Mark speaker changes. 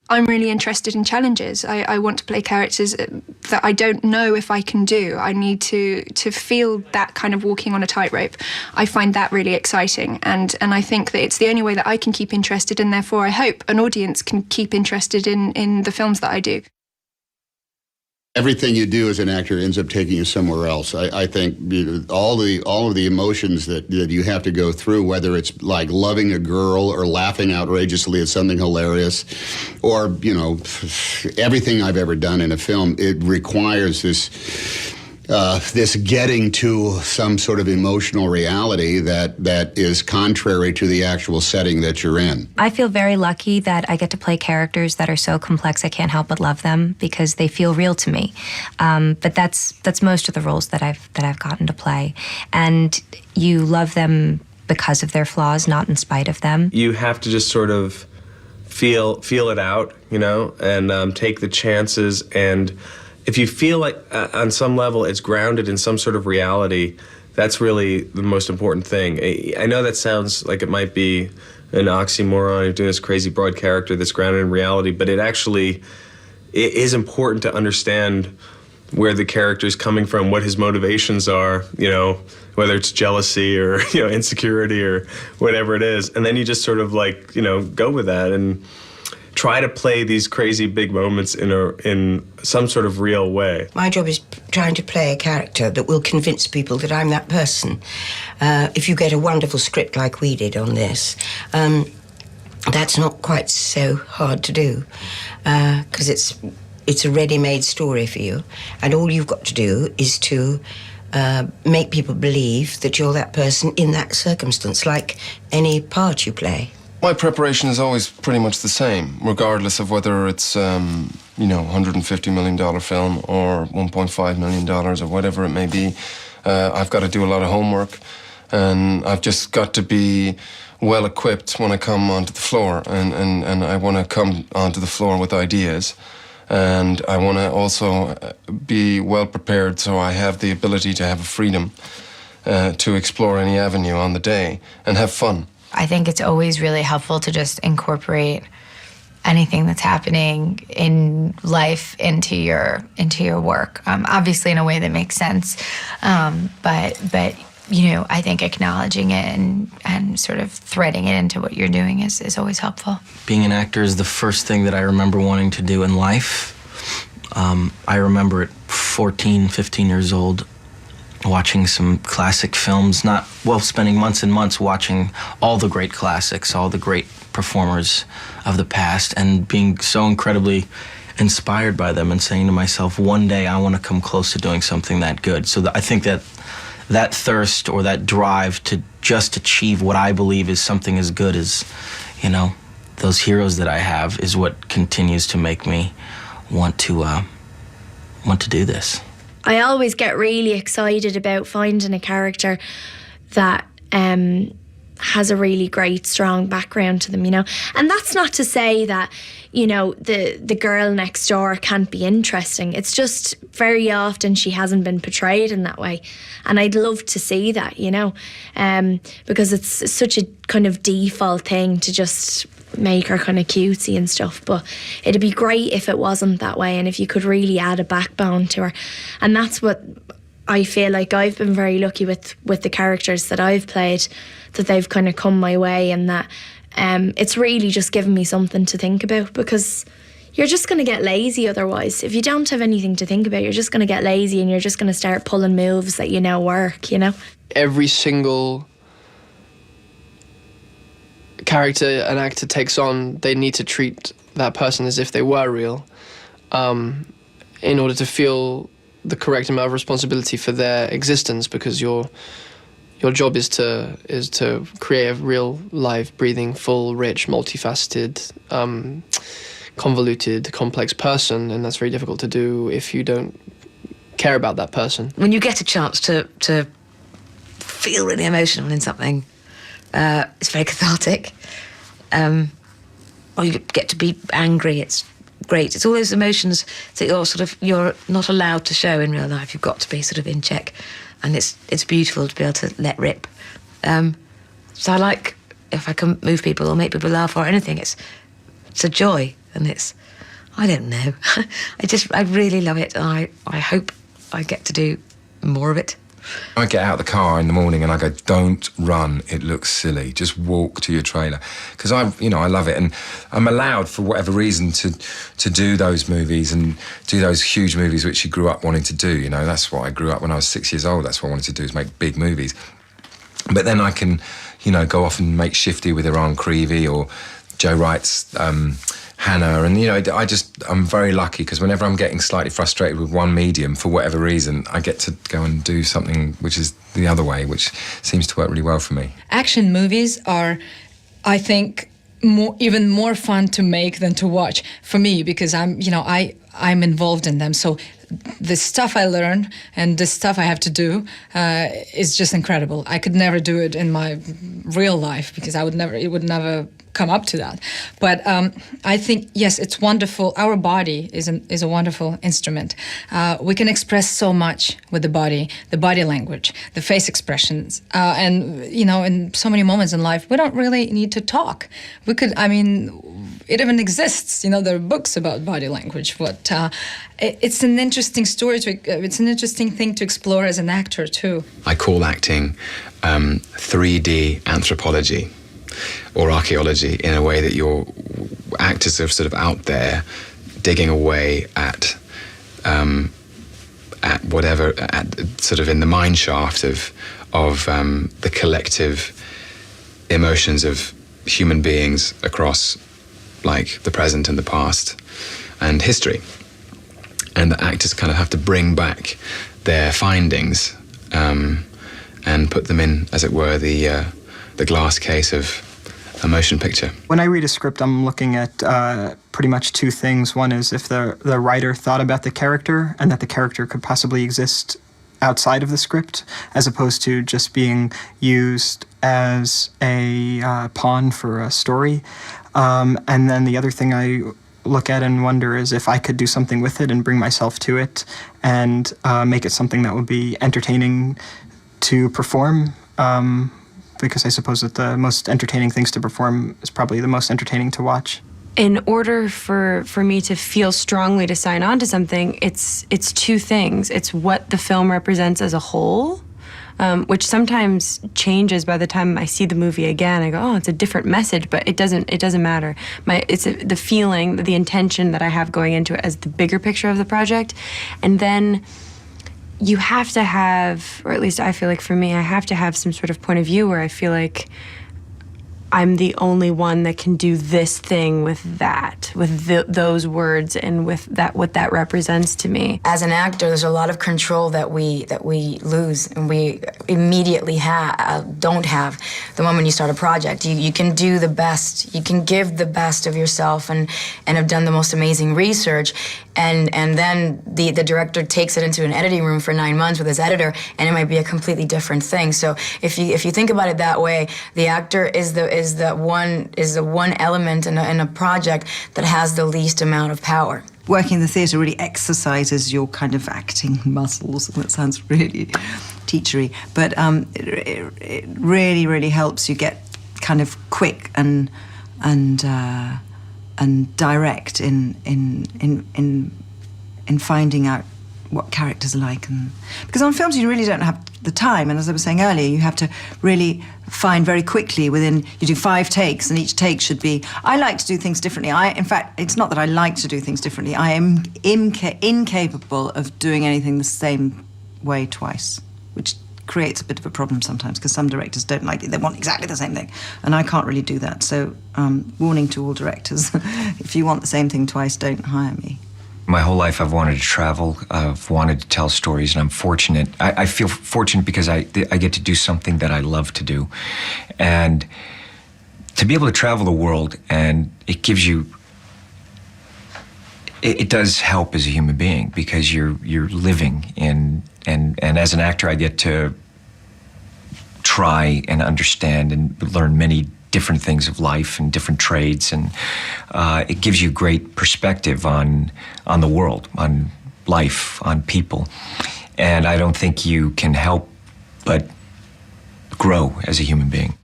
Speaker 1: I'm really interested in challenges. I want to play characters that I don't know if I can do. I need to feel that kind of walking on a tightrope. I find that really exciting, and I think that it's the only way that I can keep interested, and therefore I hope an audience can keep interested in the films that I do.
Speaker 2: Everything you do as an actor ends up taking you somewhere else. I think all of the emotions that you have to go through, whether it's like loving a girl or laughing outrageously at something hilarious, or everything I've ever done in a film, it requires this getting to some sort of emotional reality that is contrary to the actual setting that you're in.
Speaker 3: I feel very lucky that I get to play characters that are so complex I can't help but love them because they feel real to me. But that's most of the roles that I've gotten to play, and you love them because of their flaws, not in spite of them.
Speaker 4: You have to just sort of feel it out, and take the chances. And if you feel like on some level it's grounded in some sort of reality, that's really the most important thing. I know that sounds like it might be an oxymoron, you're doing this crazy broad character that's grounded in reality, but it is important to understand where the character is coming from, what his motivations are, whether it's jealousy or insecurity or whatever it is. And then you just sort of go with that and try to play these crazy big moments in some sort of real way.
Speaker 5: My job is trying to play a character that will convince people that I'm that person. If you get a wonderful script like we did on this, that's not quite so hard to do, because it's a ready-made story for you, and all you've got to do is to make people believe that you're that person in that circumstance, like any part you play.
Speaker 6: My preparation is always pretty much the same, regardless of whether it's, $150 million film or $1.5 million or whatever it may be. I've got to do a lot of homework, and I've just got to be well equipped when I come onto the floor, and I want to come onto the floor with ideas. And I want to also be well prepared so I have the ability to have a freedom to explore any avenue on the day and have fun.
Speaker 7: I think it's always really helpful to just incorporate anything that's happening in life into your work. Obviously in a way that makes sense, but I think acknowledging it and sort of threading it into what you're doing is always helpful.
Speaker 8: Being an actor is the first thing that I remember wanting to do in life. I remember at 14, 15 years old, watching some classic films, spending months and months watching all the great classics, all the great performers of the past, and being so incredibly inspired by them and saying to myself, one day I want to come close to doing something that good. So I think that thirst or that drive to just achieve what I believe is something as good as, those heroes that I have is what continues to make me want to do this.
Speaker 9: I always get really excited about finding a character that has a really great, strong background to them, And that's not to say that, the girl next door can't be interesting. It's just very often she hasn't been portrayed in that way. And I'd love to see that, because it's such a kind of default thing to just make her kind of cutesy and stuff, but it'd be great if it wasn't that way and if you could really add a backbone to her. And that's what I feel like I've been very lucky with the characters that I've played, that they've kind of come my way, and that it's really just given me something to think about, because you're just going to get lazy otherwise. If you don't have anything to think about, you're just going to get lazy and you're just going to start pulling moves that work,
Speaker 10: Every single character an actor takes on, they need to treat that person as if they were real, in order to feel the correct amount of responsibility for their existence, because your job is to create a real, live, breathing, full, rich, multifaceted, convoluted, complex person, and that's very difficult to do if you don't care about that person.
Speaker 11: When you get a chance to feel really emotional in something, it's very cathartic. Or you get to be angry, it's great. It's all those emotions that you're not allowed to show in real life. You've got to be sort of in check, and it's beautiful to be able to let rip. So I like if I can move people or make people laugh or anything. It's a joy. and I don't know. I really love it, and I hope I get to do more of it.
Speaker 12: I get out of the car in the morning and I go, don't run, it looks silly. Just walk to your trailer. Because I love it. And I'm allowed, for whatever reason, to do those movies and do those huge movies which you grew up wanting to do. You know, that's what I grew up when I was 6 years old. That's what I wanted to do, is make big movies. But then I can, go off and make Shifty with Iran Creevy, or Joe Wright's Hannah, and I'm very lucky, because whenever I'm getting slightly frustrated with one medium for whatever reason, I get to go and do something which is the other way, which seems to work really well for me.
Speaker 13: Action movies are, I think, even more fun to make than to watch for me, because I'm involved in them. So the stuff I learn and the stuff I have to do is just incredible. I could never do it in my real life, because it would never come up to that. But I think, yes, it's wonderful. Our body is a wonderful instrument. We can express so much with the body language, the face expressions, and in so many moments in life, we don't really need to talk. It even exists. There are books about body language, but it's an interesting story. It's an interesting thing to explore as an actor too.
Speaker 14: I call acting 3D anthropology, or archaeology, in a way that your actors are sort of out there digging away at sort of in the mine shaft of the collective emotions of human beings across, like, the present and the past and history. And the actors kind of have to bring back their findings and put them in, as it were, the glass case of a motion picture.
Speaker 15: When I read a script, I'm looking at pretty much two things. One is if the writer thought about the character and that the character could possibly exist outside of the script, as opposed to just being used as a pawn for a story. And then the other thing I look at and wonder is if I could do something with it and bring myself to it and make it something that would be entertaining to perform. Because I suppose that the most entertaining things to perform is probably the most entertaining to watch.
Speaker 16: In order for me to feel strongly to sign on to something, it's two things. It's what the film represents as a whole, which sometimes changes by the time I see the movie again. I go, oh, it's a different message, but it doesn't matter. It's the feeling, the intention that I have going into it as the bigger picture of the project. And then you have to have, or at least I feel like for me, I have to have some sort of point of view where I feel like I'm the only one that can do this thing with that, with those words, and with that, what that represents to me.
Speaker 17: As an actor, there's a lot of control that we lose, and we immediately don't have the moment you start a project. You can do the best, you can give the best of yourself, and have done the most amazing research, and then the director takes it into an editing room for 9 months with his editor, and it might be a completely different thing. So if you think about it that way, the actor is the one element in a project that has the least amount of power.
Speaker 18: Working in the theatre really exercises your kind of acting muscles. That sounds really teachery, but it really, really helps you get kind of quick and direct in finding out what characters are like. And because on films you really don't have the time, and as I was saying earlier, you have to really find very quickly you do 5 takes, and each take should be, I like to do things differently. In fact, it's not that I like to do things differently, I am incapable of doing anything the same way twice, which creates a bit of a problem sometimes, because some directors don't like it, they want exactly the same thing, and I can't really do that. So warning to all directors, if you want the same thing twice, don't hire me.
Speaker 19: My whole life I've wanted to travel, I've wanted to tell stories, and I'm fortunate. I feel fortunate because I get to do something that I love to do. And to be able to travel the world, and it gives you, it does help as a human being, because you're living in, and as an actor I get to try and understand and learn many different things of life and different trades, and it gives you great perspective on the world, on life, on people. And I don't think you can help but grow as a human being.